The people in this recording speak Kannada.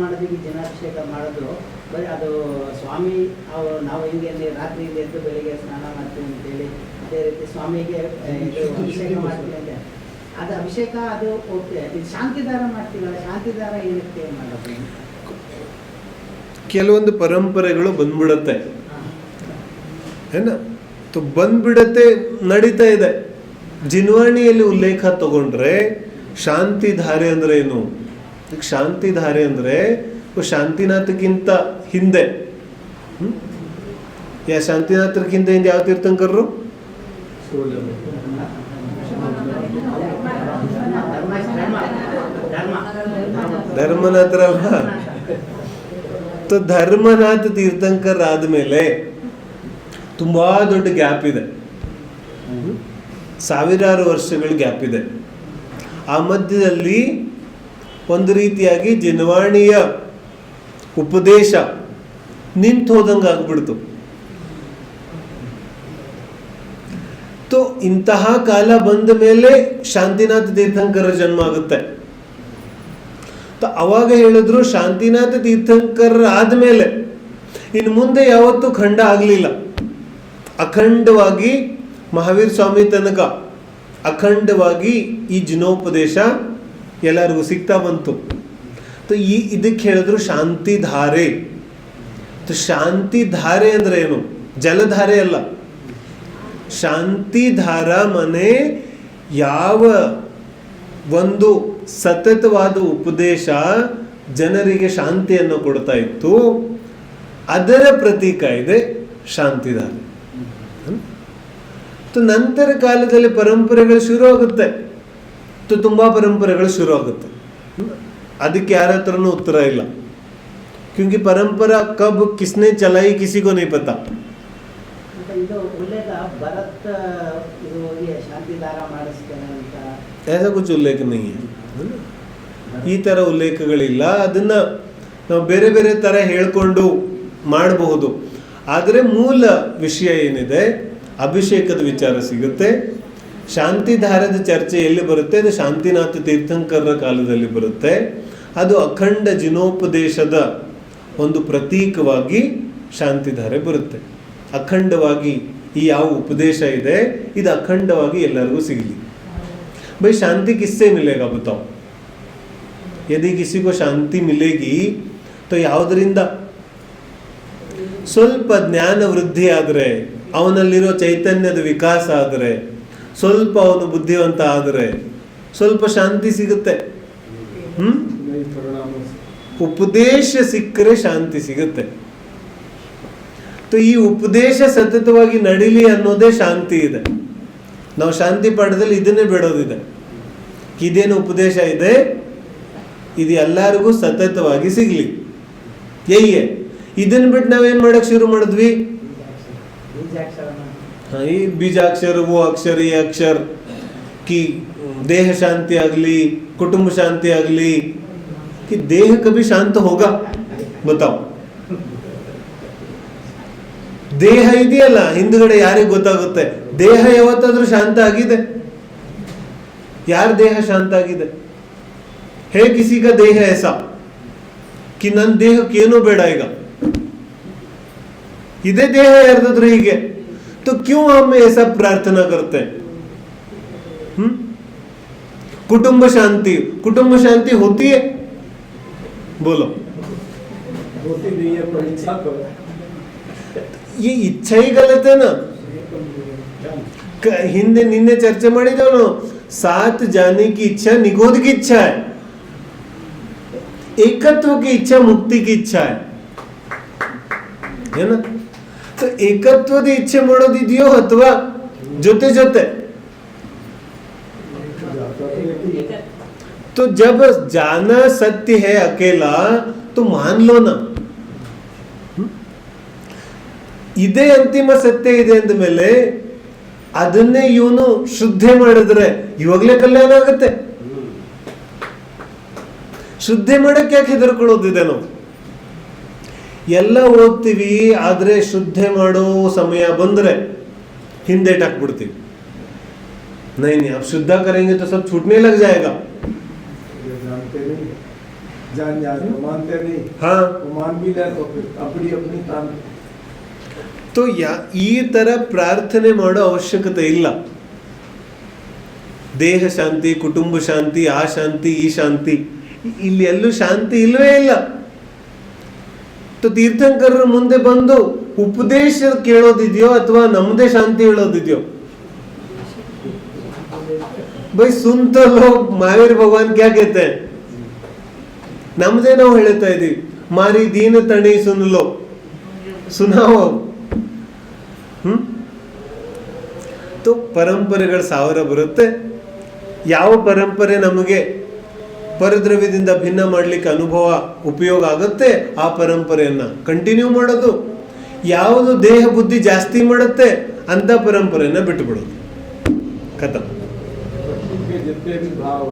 ಮಾಡೋದಕ್ಕೆ ಜನಾಭಿಷೇಕ ಮಾಡಿದ್ರು ಬರೀ ಅದು ಸ್ವಾಮಿ ನಾವು ಹಿಂಗೆ ರಾತ್ರಿಯಿಂದ ಎದ್ದು ಬೆಳಿಗ್ಗೆ ಸ್ನಾನ ಮಾಡ್ತೀವಿ ಅಂತೇಳಿ, ಅದೇ ರೀತಿ ಸ್ವಾಮಿಗೆ ಇದು ಅಭಿಷೇಕ ಮಾಡ್ತೀವಿ ಅಂತ, ಅದು ಅಭಿಷೇಕ ಅದು ಓಕೆ. ಇದು ಶಾಂತಿದಾರ ಮಾಡ್ತೀವಲ್ಲ, ಶಾಂತಿದಾರ ಏನಕ್ಕೆ ಮಾಡೋದು? ಕೆಲವೊಂದು ಪರಂಪರೆಗಳು ಬಂದ್ಬಿಡತ್ತೆ ಏನ ಬಂದ್ಬಿಡತ್ತೆ, ನಡೀತಾ ಇದೆ. ಜಿನ್ವಾಣಿಯಲ್ಲಿ ಉಲ್ಲೇಖ ತಗೊಂಡ್ರೆ ಶಾಂತಿಧಾರೆ ಅಂದ್ರೆ ಏನು? ಶಾಂತಿಧಾರೆ ಅಂದ್ರೆ ಶಾಂತಿನಾಥಕ್ಕಿಂತ ಹಿಂದೆ, ಶಾಂತಿನಾಥಕ್ಕಿಂತ ಹಿಂದೆ ಯಾವ ತೀರ್ಥಂಕರರು? ಧರ್ಮನಾಥರಲ್ಲ. ಧರ್ಮನಾಥ ತೀರ್ಥಂಕರ್ ಆದ್ಮೇಲೆ ತುಂಬಾ ದೊಡ್ಡ ಗ್ಯಾಪ್ ಇದೆ, ಸಾವಿರಾರು ವರ್ಷಗಳ ಗ್ಯಾಪ್ ಇದೆ. ಆ ಮಧ್ಯದಲ್ಲಿ ಒಂದು ರೀತಿಯಾಗಿ ಜಿನ್ವಾಣಿಯ ಉಪದೇಶ ನಿಂತು ಹೋದಂಗೆ ಆಗ್ಬಿಡ್ತು. ಇಂತಹ ಕಾಲ ಬಂದ ಮೇಲೆ ಶಾಂತಿನಾಥ ತೀರ್ಥಂಕರ ಜನ್ಮ ಆಗುತ್ತೆ. ಅವಾಗ ಹೇಳಿದ್ರು ಶಾಂತಿನಾಥ ತೀರ್ಥಂಕರ ಆದ್ಮೇಲೆ ಇನ್ನು ಮುಂದೆ ಯಾವತ್ತೂ ಖಂಡ ಆಗಲಿಲ್ಲ. ಅಖಂಡವಾಗಿ ಮಹಾವೀರ ಸ್ವಾಮಿ ತನಕ ಅಖಂಡವಾಗಿ ಈ ಜಿನೋಪದೇಶ ಎಲ್ಲರಿಗೂ ಸಿಗ್ತಾ ಬಂತು. ಇದಕ್ಕೆ ಹೇಳಿದ್ರು ಶಾಂತಿಧಾರೆ. ಶಾಂತಿಧಾರೆ ಅಂದ್ರೆ ಏನು? ಜಲಧಾರೆ ಅಲ್ಲ. ಶಾಂತಿಧಾರ ಮನೆ ಯಾವ ಒಂದು ಸತತವಾದ ಉಪದೇಶ ಜನರಿಗೆ ಶಾಂತಿಯನ್ನು ಕೊಡ್ತಾ ಇತ್ತು, ಅದರ ಪ್ರತೀಕ ಇದೆ ಶಾಂತಿಧಾರೆ. ನಂತರ ಕಾಲದಲ್ಲಿ ಪರಂಪರೆಗಳು ಶುರು ಆಗುತ್ತೆ, ತುಂಬಾ ಪರಂಪರೆಗಳು ಶುರು ಆಗುತ್ತೆ. ಅದಕ್ಕೆ ಯಾರ ಹತ್ರನೂ ಉತ್ತರ ಇಲ್ಲ. ಕ್योंकि परंपरा कब किसने चलाई किसी को नहीं पता. ऐसा कुछ उल्लेख नहीं है. ಈ ತರ ಉಲ್ಲೇಖಗಳಿಲ್ಲ. ಅದನ್ನ ನಾವು ಬೇರೆ ಬೇರೆ ತರ ಹೇಳ್ಕೊಂಡು ಮಾಡಬಹುದು. ಆದರೆ ಮೂಲ ವಿಷಯ ಏನಿದೆ, ಅಭಿಷೇಕದ ವಿಚಾರ ಸಿಗುತ್ತೆ. ಶಾಂತಿಧಾರದ ಚರ್ಚೆ ಎಲ್ಲಿ ಬರುತ್ತೆ? ಅದು ಶಾಂತಿನಾಥ ತೀರ್ಥಂಕರರ ಕಾಲದಲ್ಲಿ ಬರುತ್ತೆ. ಅದು ಅಖಂಡ ಜಿನೋಪದೇಶದ ಒಂದು ಪ್ರತೀಕವಾಗಿ ಶಾಂತಿಧಾರೆ ಬರುತ್ತೆ. ಅಖಂಡವಾಗಿ ಈ ಯಾವ ಉಪದೇಶ ಇದೆ ಇದು ಅಖಂಡವಾಗಿ ಎಲ್ಲರಿಗೂ ಸಿಗಲಿ. भाई शांति किससे मिलेगा बताओ? यदि किसी को शांति मिलेगी तो ಯಾವುದರಿಂದ? ಸ್ವಲ್ಪ ಜ್ಞಾನ ವೃದ್ಧಿ ಆದರೆ, ಅವನಲ್ಲಿರೋ ಚೈತನ್ಯದ ವಿಕಾಸ ಆದರೆ, ಸ್ವಲ್ಪ ಅವನು ಬುದ್ಧಿವಂತ ಆದರೆ ಸ್ವಲ್ಪ ಶಾಂತಿ ಸಿಗುತ್ತೆ. ಉಪದೇಶ ಸಿಕ್ಕರೆ ಶಾಂತಿ ಸಿಗುತ್ತೆ. ಈ ಉಪದೇಶ ಸತತವಾಗಿ ನಡೀಲಿ ಅನ್ನೋದೇ ಶಾಂತಿ ಇದೆ. ನಾವು ಶಾಂತಿ ಪಾಠದಲ್ಲಿ ಇದನ್ನೇ ಬೇಡೋದಿದೆ. ಇದೇನು ಉಪದೇಶ ಇದೆ, ಇದು ಎಲ್ಲರಿಗೂ ಸತತವಾಗಿ ಸಿಗ್ಲಿ. ಏಯೇ ಇದನ್ನ ಬಿಟ್ಟು ನಾವೇನ್ ಮಾಡಕ್ ಶುರು ಮಾಡಿದ್ವಿ? ಈ ಬೀಜಾಕ್ಷರ, वो अक्षर ये अक्षर की देह शांति ಆಗಲಿ, कुटुंब शांति ಆಗಲಿ, कि देह कभी शांत होगा बताओ? ದೇಹ ಇದೆಯಲ್ಲ ಹಿಂದ್ಗಡೆ ಯಾರಿಗೆ ಗೊತ್ತಾಗುತ್ತೆ? ದೇಹ ಯಾವತ್ತಾದ್ರೂ ಶಾಂತ ಆಗಿದೆ? ಯಾರ ದೇಹ ಶಾಂತ ಆಗಿದೆ? है किसी का देह ऐसा कि ನನ್ನ ದೇಹಕ್ಕೆ ಏನೂ ಬೇಡ ಈಗ? ಇದೇ ದೇಹ ಯಾರ್ದಾದ್ರೂ ಹೀಗೆ? तो क्यों हम ऐसा प्रार्थना करते हैं? कुटुंब शांति होती है? बोलो. होती नहीं है पर इच्छा करो. ये इच्छा ही गलत है ना. ಹಿಂದೆ ನಿನ್ನೆ ಚರ್ಚೆ ಮಾಡಿದೆವು ನಾವು. साथ जाने की इच्छा निगोद की इच्छा है, एकत्व की इच्छा मुक्ति की इच्छा है ना. तो ಏಕತ್ವದ ಇಚ್ಛೆ ಮಾಡೋದಿದೆಯೋ ಅಥವಾ ಜೊತೆ ಜೊತೆ? तो जब जाना सत्य है अकेला तो मान लो ना. ಇದೇ ಅಂತಿಮ ಸತ್ಯ ಇದೆ ಅಂದ ಮೇಲೆ ಅದನ್ನೇ ಇವನು ಶುದ್ಧಿ ಮಾಡಿದ್ರೆ ಇವಾಗಲೇ ಕಲ್ಯಾಣ ಆಗುತ್ತೆ. ಶುದ್ಧಿ ಮಾಡಕ್ಕೆ ಯಾಕೆ ಹೆದರ್ಕೊಳ್ಳೋದಿದೆ? ನಾವು ಎಲ್ಲ ಓದ್ತೀವಿ, ಆದ್ರೆ ಶುದ್ಧಿ ಮಾಡೋ ಸಮಯ ಬಂದ್ರೆ ಹಿಂದೇಟ್ ಹಾಕ್ಬಿಡ್ತೀವಿ. नहीं अब शुद्धा करेंगे तो सब छूटने लग जाएगा. जान जाते मानते नहीं हाँ वो मान भी ले तो फिर अपनी अपनी तान तो ಈ ತರ ಪ್ರಾರ್ಥನೆ ಮಾಡೋ ಅವಶ್ಯಕತೆ ಇಲ್ಲ. ದೇಹ ಶಾಂತಿ, ಕುಟುಂಬ ಶಾಂತಿ, ಆ ಶಾಂತಿ, ಈ ಶಾಂತಿ, ಇಲ್ಲಿ ಎಲ್ಲೂ ಶಾಂತಿ ಇಲ್ಲವೇ ಇಲ್ಲ. ತೀರ್ಥಂಕರರ ಮುಂದೆ ಬಂದು ಉಪದೇಶ ಕೇಳೋದಿದೆಯೋ ಅಥವಾ ನಮ್ಮದೇ ಶಾಂತಿ ಹೇಳೋದಿದೆಯೋ? ಬೈ ಸುನ್ तो लोग महावीर भगवान क्या कहते हैं, ನಮ್ಮದೇ ನಾವು ಹೇಳ್ತಾ ಇದೀವಿ. ಮಾರಿ ದೀನ ತಣಿ ಸುನ್ಲೋ, ಸುನಾವೋ. तो ಪರಂಪರೆಗಳು ಸಾವಿರ ಬರುತ್ತೆ. ಯಾವ ಪರಂಪರೆ ನಮಗೆ ಪರದ್ರವ್ಯದಿಂದ ಭಿನ್ನ ಮಾಡಲಿಕ್ಕೆ ಅನುಭವ ಉಪಯೋಗ ಆಗುತ್ತೆ ಆ ಪರಂಪರೆಯನ್ನ ಕಂಟಿನ್ಯೂ ಮಾಡೋದು. ಯಾವುದು ದೇಹ ಬುದ್ಧಿ ಜಾಸ್ತಿ ಮಾಡುತ್ತೆ ಅಂತ ಪರಂಪರೆಯನ್ನ ಬಿಟ್ಟು ಬಿಡೋದು. ಖತಮ್. जितने भी भाव